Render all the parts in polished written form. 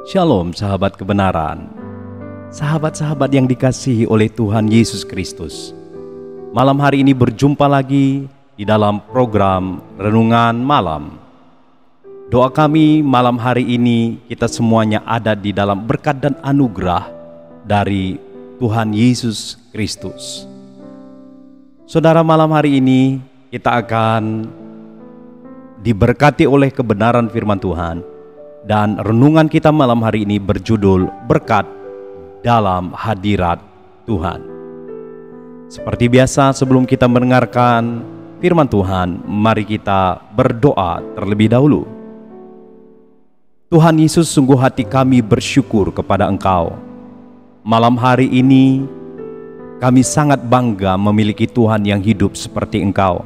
Shalom sahabat kebenaran, sahabat-sahabat yang dikasihi oleh Tuhan Yesus Kristus. Malam hari ini berjumpa lagi di dalam program Renungan Malam. Doa kami malam hari ini kita semuanya ada di dalam berkat dan anugerah dari Tuhan Yesus Kristus. Saudara, malam hari ini kita akan diberkati oleh kebenaran firman Tuhan. Dan renungan kita malam hari ini berjudul Berkat dalam Hadirat Tuhan. Seperti biasa, sebelum kita mendengarkan firman Tuhan, mari kita berdoa terlebih dahulu. Tuhan Yesus, sungguh hati kami bersyukur kepada Engkau. Malam hari ini kami sangat bangga memiliki Tuhan yang hidup seperti Engkau.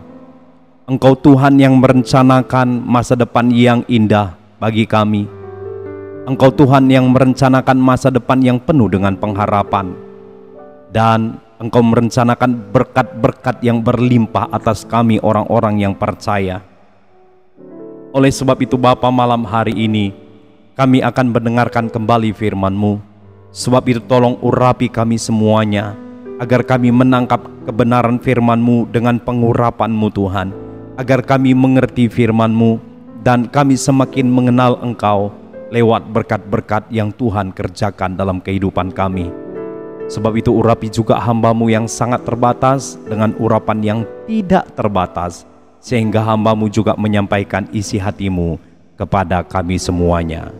Engkau Tuhan yang merencanakan masa depan yang indah bagi kami. Engkau Tuhan yang merencanakan masa depan yang penuh dengan pengharapan. Dan Engkau merencanakan berkat-berkat yang berlimpah atas kami orang-orang yang percaya. Oleh sebab itu Bapa, malam hari ini kami akan mendengarkan kembali firman-Mu. Sebab itu tolong urapi kami semuanya, agar kami menangkap kebenaran firman-Mu dengan pengurapan-Mu Tuhan. Agar kami mengerti firman-Mu dan kami semakin mengenal Engkau lewat berkat-berkat yang Tuhan kerjakan dalam kehidupan kami. Sebab itu urapi juga hamba-Mu yang sangat terbatas dengan urapan yang tidak terbatas, sehingga hamba-Mu juga menyampaikan isi hati-Mu kepada kami semuanya.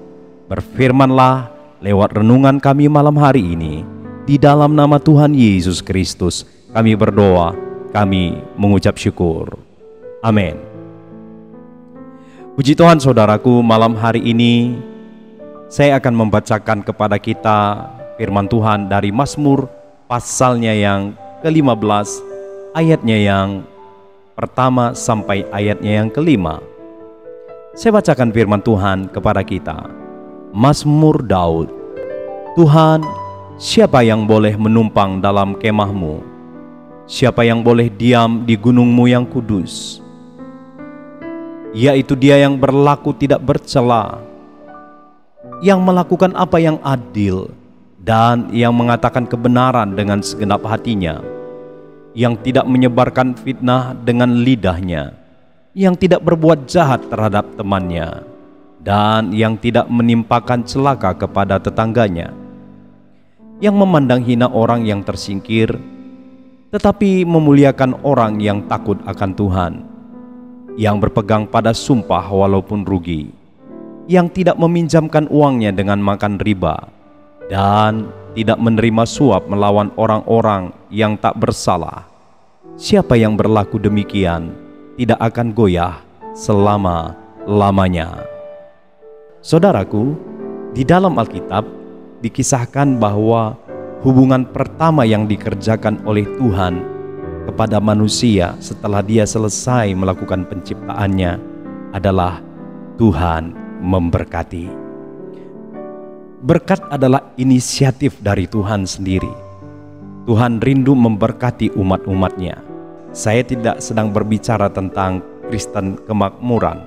Berfirmanlah lewat renungan kami malam hari ini. Di dalam nama Tuhan Yesus Kristus kami berdoa, kami mengucap syukur. Amin. Puji Tuhan saudaraku, malam hari ini saya akan membacakan kepada kita firman Tuhan dari Mazmur pasalnya yang ke-15, ayatnya yang pertama sampai ayatnya yang ke-5. Saya bacakan firman Tuhan kepada kita. Mazmur Daud. Tuhan, siapa yang boleh menumpang dalam kemah-Mu? Siapa yang boleh diam di gunung-Mu yang kudus? Yaitu dia yang berlaku tidak bercela, yang melakukan apa yang adil, dan yang mengatakan kebenaran dengan segenap hatinya, yang tidak menyebarkan fitnah dengan lidahnya, yang tidak berbuat jahat terhadap temannya, dan yang tidak menimpakan celaka kepada tetangganya, yang memandang hina orang yang tersingkir, tetapi memuliakan orang yang takut akan Tuhan, yang berpegang pada sumpah walaupun rugi, yang tidak meminjamkan uangnya dengan makan riba, dan tidak menerima suap melawan orang-orang yang tak bersalah. Siapa yang berlaku demikian tidak akan goyah selama-lamanya. Saudaraku, di dalam Alkitab dikisahkan bahwa hubungan pertama yang dikerjakan oleh Tuhan kepada manusia setelah dia selesai melakukan penciptaannya adalah Tuhan memberkati. Berkat adalah inisiatif dari Tuhan sendiri. Tuhan rindu memberkati umat-umatnya. Saya tidak sedang berbicara tentang Kristen kemakmuran,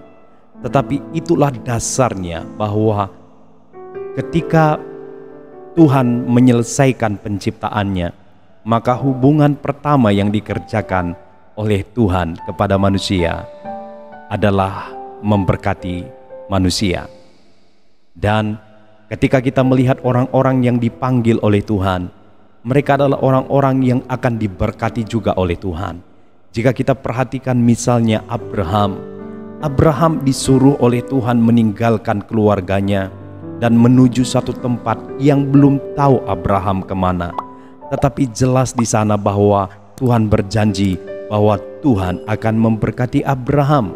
tetapi itulah dasarnya bahwa ketika Tuhan menyelesaikan penciptaannya, maka hubungan pertama yang dikerjakan oleh Tuhan kepada manusia adalah memberkati manusia. Dan ketika kita melihat orang-orang yang dipanggil oleh Tuhan, mereka adalah orang-orang yang akan diberkati juga oleh Tuhan. Jika kita perhatikan misalnya Abraham disuruh oleh Tuhan meninggalkan keluarganya dan menuju satu tempat yang belum tahu Abraham kemana. Tetapi jelas di sana bahwa Tuhan berjanji bahwa Tuhan akan memberkati Abraham.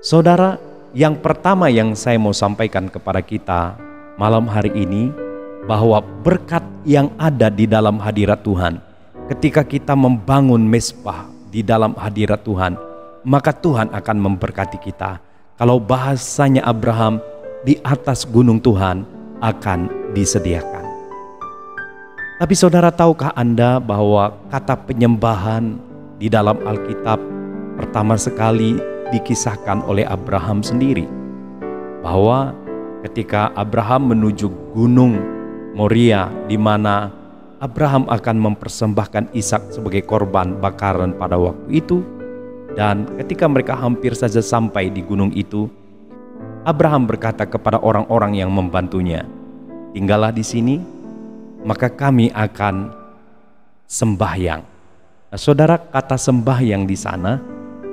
Saudara, yang pertama yang saya mau sampaikan kepada kita malam hari ini, bahwa berkat yang ada di dalam hadirat Tuhan, ketika kita membangun mezbah di dalam hadirat Tuhan, maka Tuhan akan memberkati kita. Kalau bahasanya Abraham, di atas gunung Tuhan akan disediakan. Tapi saudara, tahukah Anda bahwa kata penyembahan di dalam Alkitab pertama sekali dikisahkan oleh Abraham sendiri? Bahwa ketika Abraham menuju Gunung Moria, di mana Abraham akan mempersembahkan Ishak sebagai korban bakaran pada waktu itu. Dan ketika mereka hampir saja sampai di gunung itu, Abraham berkata kepada orang-orang yang membantunya, "Tinggallah di sini, maka kami akan sembahyang." Nah, saudara, kata sembahyang di sana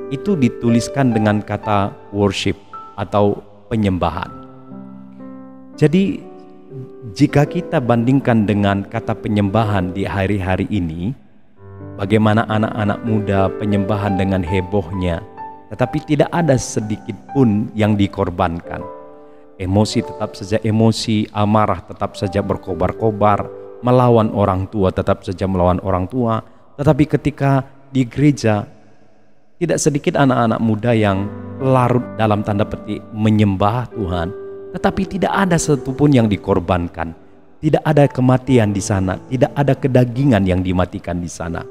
itu dituliskan dengan kata worship atau penyembahan. Jadi jika kita bandingkan dengan kata penyembahan di hari-hari ini, bagaimana anak-anak muda penyembahan dengan hebohnya, tetapi tidak ada sedikit pun yang dikorbankan. Emosi tetap saja emosi, amarah tetap saja berkobar-kobar, melawan orang tua tetap saja melawan orang tua. Tetapi ketika di gereja, tidak sedikit anak-anak muda yang larut dalam tanda petik menyembah Tuhan, tetapi tidak ada satupun yang dikorbankan. Tidak ada kematian di sana, tidak ada kedagingan yang dimatikan di sana.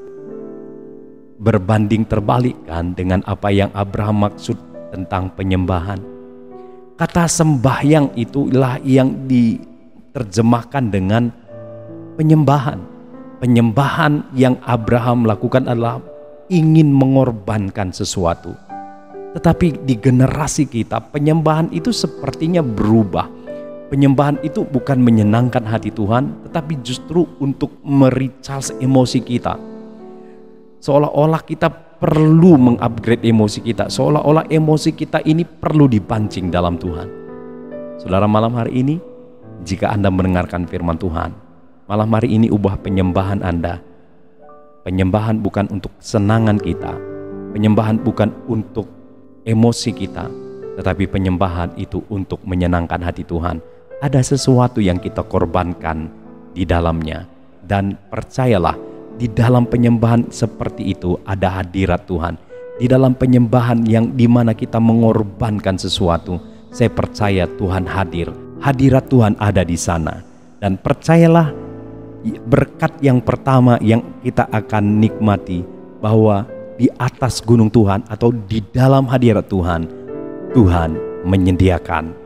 Berbanding terbalik kan dengan apa yang Abraham maksud tentang penyembahan. Kata sembahyang itulah yang diterjemahkan dengan penyembahan. Penyembahan yang Abraham lakukan adalah ingin mengorbankan sesuatu. Tetapi di generasi kita, penyembahan itu sepertinya berubah. Penyembahan itu bukan menyenangkan hati Tuhan, tetapi justru untuk merecharge emosi kita. Seolah-olah kita perlu mengupgrade emosi kita, seolah-olah emosi kita ini perlu dipancing dalam Tuhan. Saudara, malam hari ini, jika Anda mendengarkan firman Tuhan, malam hari ini ubah penyembahan Anda. Penyembahan bukan untuk kesenangan kita, penyembahan bukan untuk emosi kita, tetapi penyembahan itu untuk menyenangkan hati Tuhan. Ada sesuatu yang kita korbankan di dalamnya, dan percayalah, di dalam penyembahan seperti itu ada hadirat Tuhan. Di dalam penyembahan yang dimana kita mengorbankan sesuatu, saya percaya Tuhan hadir. Hadirat Tuhan ada di sana. Dan percayalah, berkat yang pertama yang kita akan nikmati, bahwa di atas gunung Tuhan atau di dalam hadirat Tuhan, Tuhan menyediakan.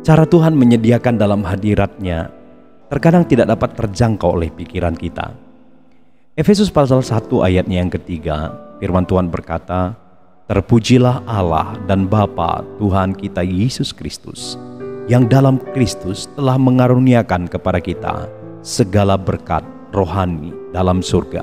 Cara Tuhan menyediakan dalam hadiratnya terkadang tidak dapat terjangkau oleh pikiran kita. Efesus pasal 1 ayatnya yang ketiga, firman Tuhan berkata, "Terpujilah Allah dan Bapa Tuhan kita Yesus Kristus, yang dalam Kristus telah mengaruniakan kepada kita segala berkat rohani dalam surga."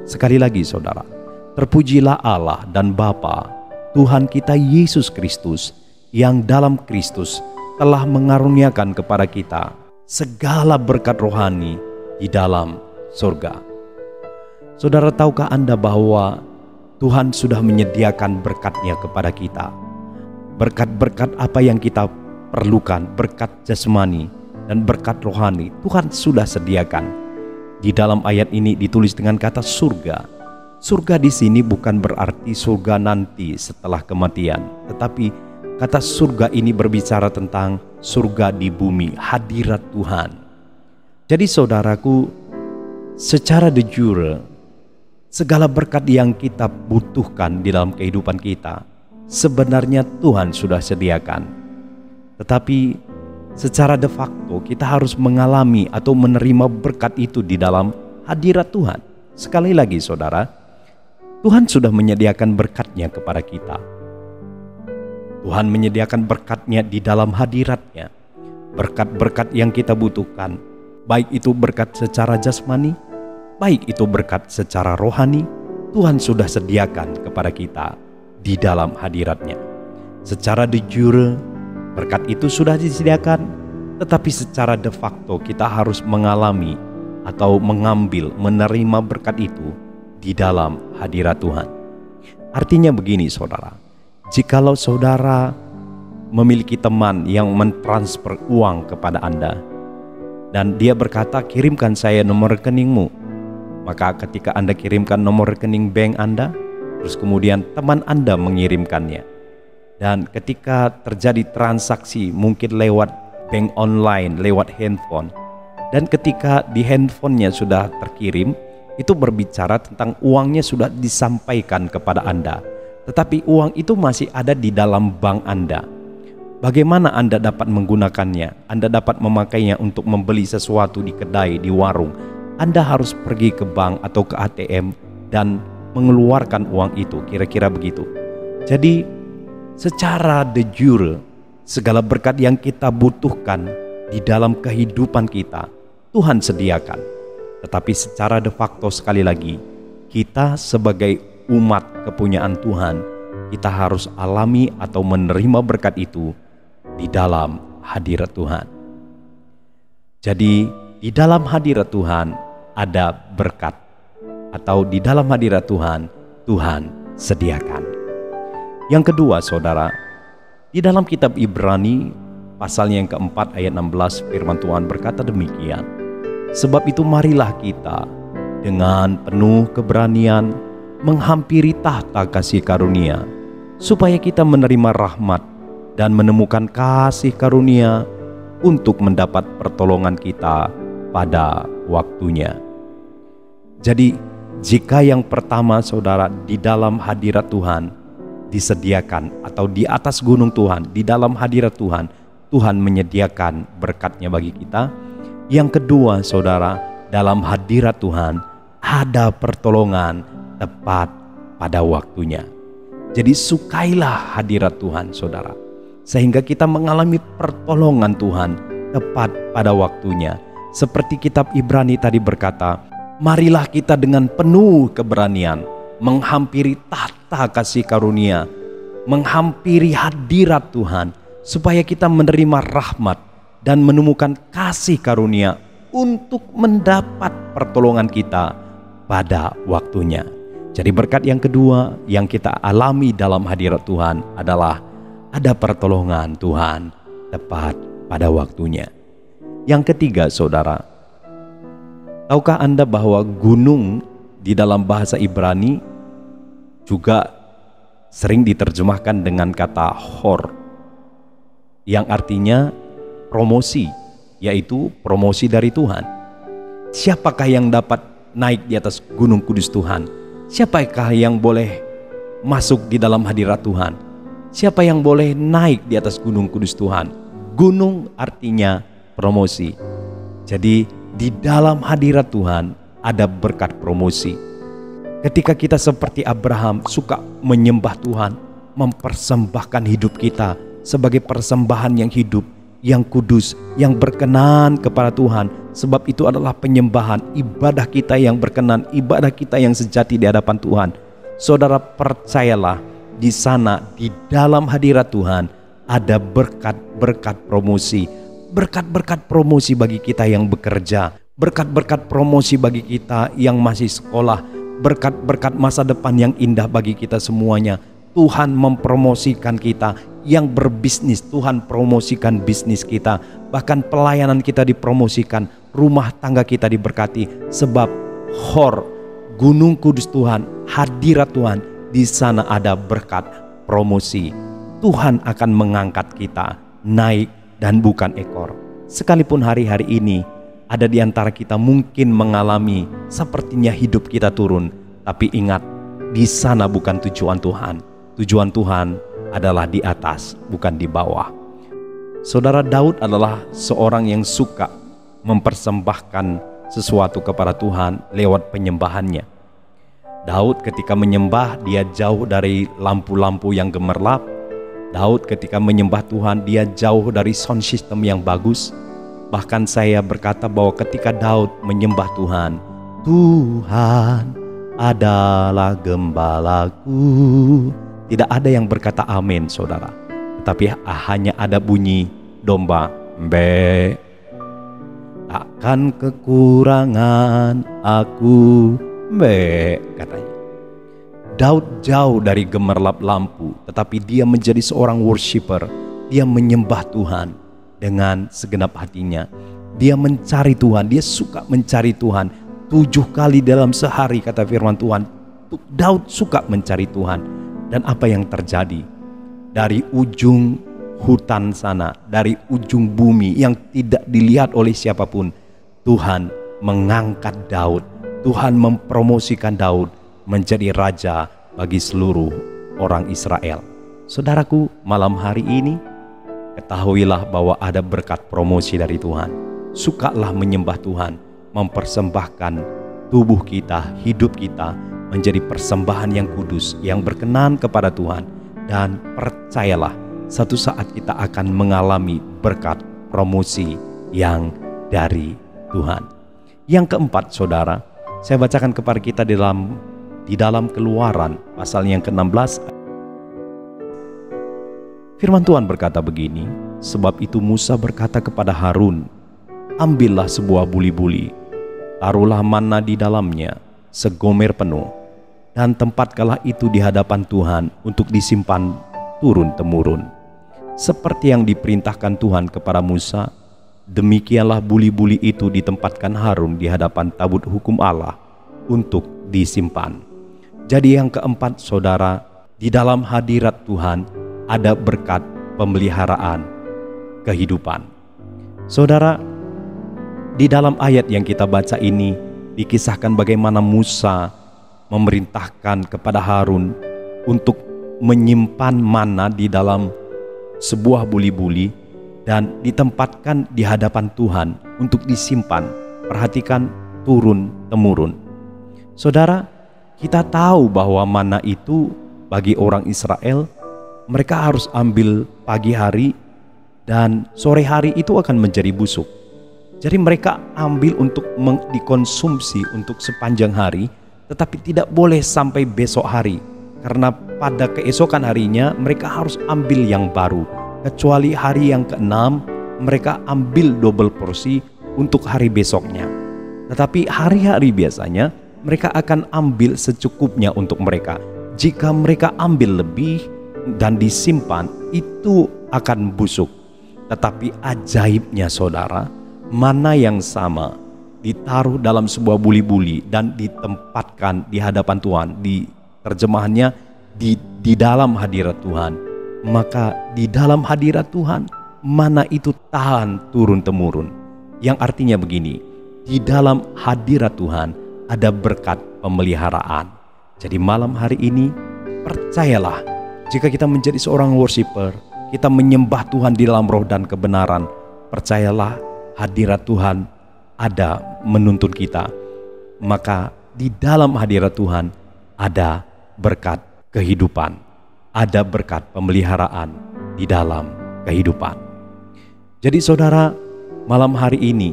Sekali lagi saudara, terpujilah Allah dan Bapa Tuhan kita Yesus Kristus, yang dalam Kristus telah mengaruniakan kepada kita segala berkat rohani di dalam surga. Saudara, tahukah Anda bahwa Tuhan sudah menyediakan berkat-Nya kepada kita? Berkat-berkat apa yang kita perlukan, berkat jasmani dan berkat rohani, Tuhan sudah sediakan. Di dalam ayat ini ditulis dengan kata surga. Surga di sini bukan berarti surga nanti setelah kematian, tetapi kata surga ini berbicara tentang surga di bumi, hadirat Tuhan. Jadi saudaraku, secara de jure, segala berkat yang kita butuhkan di dalam kehidupan kita, sebenarnya Tuhan sudah sediakan. Tetapi secara de facto kita harus mengalami atau menerima berkat itu di dalam hadirat Tuhan. Sekali lagi saudara, Tuhan sudah menyediakan berkat-Nya kepada kita. Tuhan menyediakan berkat-Nya di dalam hadirat-Nya. Berkat-berkat yang kita butuhkan, baik itu berkat secara jasmani, baik itu berkat secara rohani, Tuhan sudah sediakan kepada kita di dalam hadirat-Nya. Secara de jure, berkat itu sudah disediakan, tetapi secara de facto kita harus mengalami atau mengambil, menerima berkat itu di dalam hadirat Tuhan. Artinya begini saudara, jikalau saudara memiliki teman yang mentransfer uang kepada Anda, dan dia berkata, "Kirimkan saya nomor rekeningmu," maka ketika Anda kirimkan nomor rekening bank Anda, terus kemudian teman Anda mengirimkannya, dan ketika terjadi transaksi mungkin lewat bank online, lewat handphone, dan ketika di handphonenya sudah terkirim, itu berbicara tentang uangnya sudah disampaikan kepada Anda, tetapi uang itu masih ada di dalam bank Anda. Bagaimana Anda dapat menggunakannya? Anda dapat memakainya untuk membeli sesuatu di kedai, di warung. Anda harus pergi ke bank atau ke ATM dan mengeluarkan uang itu, kira-kira begitu. Jadi secara de jure, segala berkat yang kita butuhkan di dalam kehidupan kita, Tuhan sediakan. Tetapi secara de facto, sekali lagi, kita sebagai umat kepunyaan Tuhan, kita harus alami atau menerima berkat itu di dalam hadirat Tuhan. Jadi di dalam hadirat Tuhan ada berkat, atau di dalam hadirat Tuhan, Tuhan sediakan. Yang kedua, saudara, di dalam kitab Ibrani pasal yang keempat ayat 16, firman Tuhan berkata demikian. Sebab itu marilah kita dengan penuh keberanian menghampiri tahta kasih karunia, supaya kita menerima rahmat dan menemukan kasih karunia untuk mendapat pertolongan kita pada waktunya. Jadi jika yang pertama, saudara, di dalam hadirat Tuhan disediakan, atau di atas gunung Tuhan, di dalam hadirat Tuhan, Tuhan menyediakan berkatnya bagi kita. Yang kedua, saudara, dalam hadirat Tuhan ada pertolongan tepat pada waktunya. Jadi sukailah hadirat Tuhan, saudara, sehingga kita mengalami pertolongan Tuhan tepat pada waktunya. Seperti kitab Ibrani tadi berkata, marilah kita dengan penuh keberanian menghampiri tahta kasih karunia, menghampiri hadirat Tuhan, supaya kita menerima rahmat dan menemukan kasih karunia untuk mendapat pertolongan kita pada waktunya. Jadi berkat yang kedua yang kita alami dalam hadirat Tuhan adalah ada pertolongan Tuhan tepat pada waktunya. Yang ketiga, saudara, tahukah Anda bahwa gunung di dalam bahasa Ibrani juga sering diterjemahkan dengan kata hor, yang artinya promosi, yaitu promosi dari Tuhan. Siapakah yang dapat naik di atas gunung kudus Tuhan? Siapakah yang boleh masuk di dalam hadirat Tuhan? Siapa yang boleh naik di atas gunung kudus Tuhan? Gunung artinya promosi. Jadi di dalam hadirat Tuhan ada berkat promosi. Ketika kita seperti Abraham suka menyembah Tuhan, mempersembahkan hidup kita sebagai persembahan yang hidup, yang kudus, yang berkenan kepada Tuhan. Sebab itu adalah penyembahan, ibadah kita yang berkenan, ibadah kita yang sejati di hadapan Tuhan. Saudara, percayalah, di sana, di dalam hadirat Tuhan ada berkat-berkat promosi. Berkat-berkat promosi bagi kita yang bekerja, berkat-berkat promosi bagi kita yang masih sekolah, berkat-berkat masa depan yang indah bagi kita semuanya. Tuhan mempromosikan kita yang berbisnis, Tuhan promosikan bisnis kita, bahkan pelayanan kita dipromosikan, rumah tangga kita diberkati. Sebab hor, gunung kudus Tuhan, hadirat Tuhan, di sana ada berkat promosi. Tuhan akan mengangkat kita naik dan bukan ekor. Sekalipun hari-hari ini ada di antara kita mungkin mengalami sepertinya hidup kita turun, tapi ingat, di sana bukan tujuan Tuhan. Tujuan Tuhan adalah di atas, bukan di bawah. Saudara, Daud adalah seorang yang suka mempersembahkan sesuatu kepada Tuhan lewat penyembahannya. Daud ketika menyembah, dia jauh dari lampu-lampu yang gemerlap. Daud ketika menyembah Tuhan, dia jauh dari sound system yang bagus. Bahkan saya berkata bahwa ketika Daud menyembah Tuhan, Tuhan adalah gembalaku. Tidak ada yang berkata amin, saudara. Tetapi hanya ada bunyi domba, be. Takkan kekurangan aku, be, katanya. Daud jauh dari gemerlap lampu, tetapi dia menjadi seorang worshiper. Dia menyembah Tuhan dengan segenap hatinya. Dia mencari Tuhan, dia suka mencari Tuhan. 7 kali dalam sehari, kata firman Tuhan, Daud suka mencari Tuhan. Dan apa yang terjadi? Dari ujung hutan sana, dari ujung bumi yang tidak dilihat oleh siapapun, Tuhan mengangkat Daud. Tuhan mempromosikan Daud menjadi raja bagi seluruh orang Israel. Saudaraku, malam hari ini ketahuilah bahwa ada berkat promosi dari Tuhan. Sukalah menyembah Tuhan, mempersembahkan tubuh kita, hidup kita menjadi persembahan yang kudus, yang berkenan kepada Tuhan. Dan percayalah, satu saat kita akan mengalami berkat promosi yang dari Tuhan. Yang keempat, saudara, saya bacakan kepada kita di dalam Keluaran pasal yang ke-16. Firman Tuhan berkata begini, sebab itu Musa berkata kepada Harun, ambillah sebuah buli-buli, taruhlah manna di dalamnya, segomer penuh, dan tempatkanlah itu di hadapan Tuhan untuk disimpan turun-temurun. Seperti yang diperintahkan Tuhan kepada Musa, demikianlah buli-buli itu ditempatkan Harun di hadapan tabut hukum Allah untuk disimpan. Jadi yang keempat, saudara, di dalam hadirat Tuhan ada berkat pemeliharaan kehidupan. Saudara, di dalam ayat yang kita baca ini dikisahkan bagaimana Musa memerintahkan kepada Harun untuk menyimpan manna di dalam sebuah buli-buli dan ditempatkan di hadapan Tuhan untuk disimpan. Perhatikan, turun-temurun. Saudara, kita tahu bahwa manna itu bagi orang Israel, mereka harus ambil pagi hari dan sore hari itu akan menjadi busuk. Jadi mereka ambil untuk dikonsumsi untuk sepanjang hari, tetapi tidak boleh sampai besok hari, karena pada keesokan harinya mereka harus ambil yang baru. Kecuali hari yang ke-6 mereka ambil double porsi untuk hari besoknya. Tetapi hari-hari biasanya mereka akan ambil secukupnya untuk mereka. Jika mereka ambil lebih dan disimpan, itu akan busuk. Tetapi ajaibnya, saudara, manna yang sama ditaruh dalam sebuah buli-buli dan ditempatkan di hadapan Tuhan. Di terjemahannya di dalam hadirat Tuhan. Maka di dalam hadirat Tuhan, manna itu tahan turun-temurun. Yang artinya begini, di dalam hadirat Tuhan ada berkat pemeliharaan. Jadi malam hari ini, percayalah, jika kita menjadi seorang worshiper, kita menyembah Tuhan di dalam roh dan kebenaran, percayalah hadirat Tuhan ada menuntun kita. Maka di dalam hadirat Tuhan ada berkat kehidupan, ada berkat pemeliharaan di dalam kehidupan. Jadi saudara, malam hari ini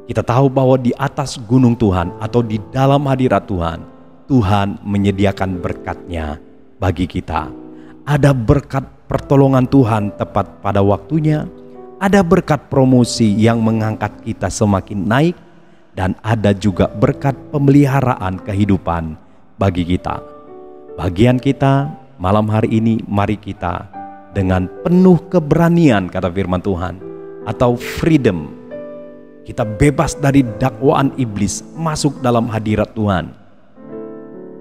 kita tahu bahwa di atas gunung Tuhan atau di dalam hadirat Tuhan, Tuhan menyediakan berkatnya bagi kita. Ada berkat pertolongan Tuhan tepat pada waktunya, ada berkat promosi yang mengangkat kita semakin naik, dan ada juga berkat pemeliharaan kehidupan bagi kita. Bagian kita malam hari ini, mari kita dengan penuh keberanian, kata firman Tuhan, atau freedom, kita bebas dari dakwaan iblis masuk dalam hadirat Tuhan.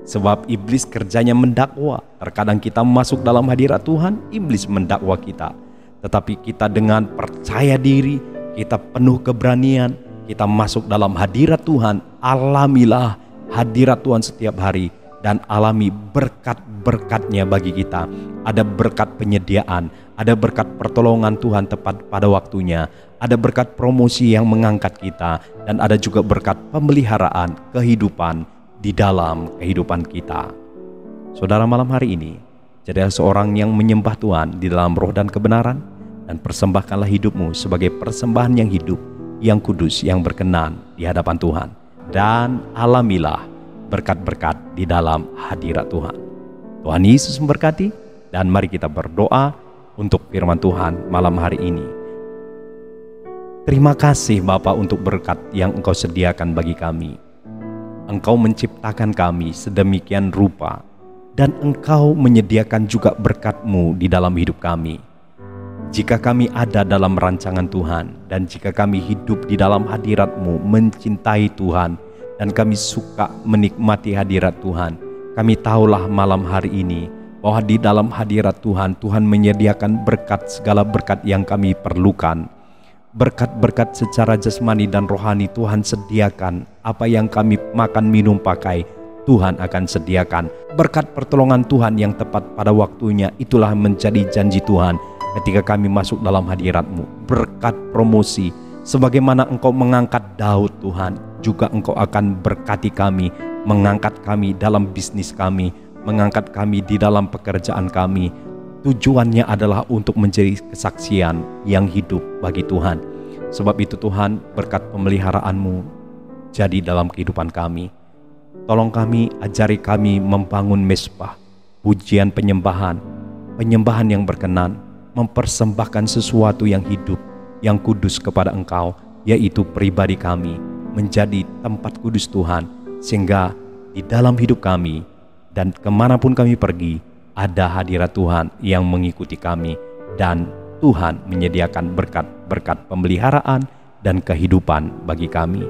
Sebab iblis kerjanya mendakwa. Terkadang kita masuk dalam hadirat Tuhan, iblis mendakwa kita. Tetapi kita dengan percaya diri, kita penuh keberanian, kita masuk dalam hadirat Tuhan. Alamilah hadirat Tuhan setiap hari dan alami berkat-berkatnya bagi kita. Ada berkat penyediaan, ada berkat pertolongan Tuhan tepat pada waktunya, ada berkat promosi yang mengangkat kita, dan ada juga berkat pemeliharaan kehidupan di dalam kehidupan kita. Saudara, malam hari ini jadilah seorang yang menyembah Tuhan di dalam roh dan kebenaran, dan persembahkanlah hidupmu sebagai persembahan yang hidup, yang kudus, yang berkenan di hadapan Tuhan, dan alamilah berkat-berkat di dalam hadirat Tuhan. Tuhan Yesus memberkati, dan mari kita berdoa untuk firman Tuhan malam hari ini. Terima kasih Bapa untuk berkat yang Engkau sediakan bagi kami. Engkau menciptakan kami sedemikian rupa, dan Engkau menyediakan juga berkat-Mu di dalam hidup kami. Jika kami ada dalam rancangan Tuhan, dan jika kami hidup di dalam hadirat-Mu, mencintai Tuhan, dan kami suka menikmati hadirat Tuhan, kami tahulah malam hari ini bahwa di dalam hadirat Tuhan, Tuhan menyediakan berkat, segala berkat yang kami perlukan. Berkat-berkat secara jasmani dan rohani Tuhan sediakan. Apa yang kami makan, minum, pakai, Tuhan akan sediakan. Berkat pertolongan Tuhan yang tepat pada waktunya, itulah menjadi janji Tuhan. ketika kami masuk dalam hadirat-Mu. Berkat promosi, sebagaimana Engkau mengangkat Daud Tuhan, juga Engkau akan berkati kami, mengangkat kami dalam bisnis kami, mengangkat kami di dalam pekerjaan kami. Tujuannya adalah untuk menjadi kesaksian yang hidup bagi Tuhan. Sebab itu Tuhan, berkat pemeliharaan-Mu jadi dalam kehidupan kami. Tolong kami, ajari kami membangun mezbah, pujian penyembahan yang berkenan, mempersembahkan sesuatu yang hidup, yang kudus kepada Engkau, yaitu pribadi kami, menjadi tempat kudus Tuhan, sehingga di dalam hidup kami dan kemanapun kami pergi, ada hadirat Tuhan yang mengikuti kami, dan Tuhan menyediakan berkat-berkat pemeliharaan dan kehidupan bagi kami.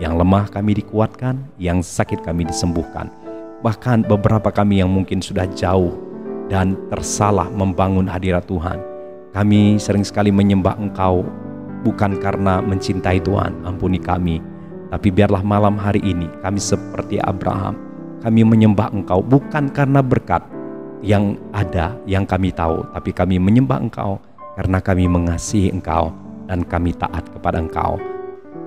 Yang lemah kami dikuatkan, yang sakit kami disembuhkan. Bahkan beberapa kami yang mungkin sudah jauh dan tersalah membangun hadirat Tuhan, kami sering sekali menyembah Engkau bukan karena mencintai Tuhan, ampuni kami. Tapi biarlah malam hari ini kami seperti Abraham, kami menyembah Engkau bukan karena berkat yang ada, yang kami tahu, tapi kami menyembah Engkau karena kami mengasihi Engkau dan kami taat kepada Engkau.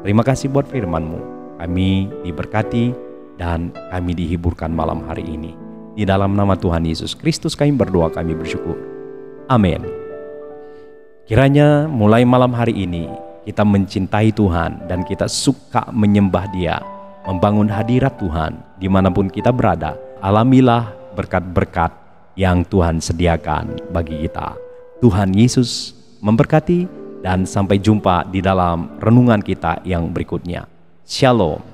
Terima kasih buat firman-Mu. Kami diberkati dan kami dihiburkan malam hari ini. Di dalam nama Tuhan Yesus Kristus kami berdoa, kami bersyukur. Amin. Kiranya mulai malam hari ini kita mencintai Tuhan dan kita suka menyembah Dia, membangun hadirat Tuhan dimanapun kita berada. Alamilah berkat-berkat yang Tuhan sediakan bagi kita. Tuhan Yesus memberkati, dan sampai jumpa di dalam renungan kita yang berikutnya. Shalom.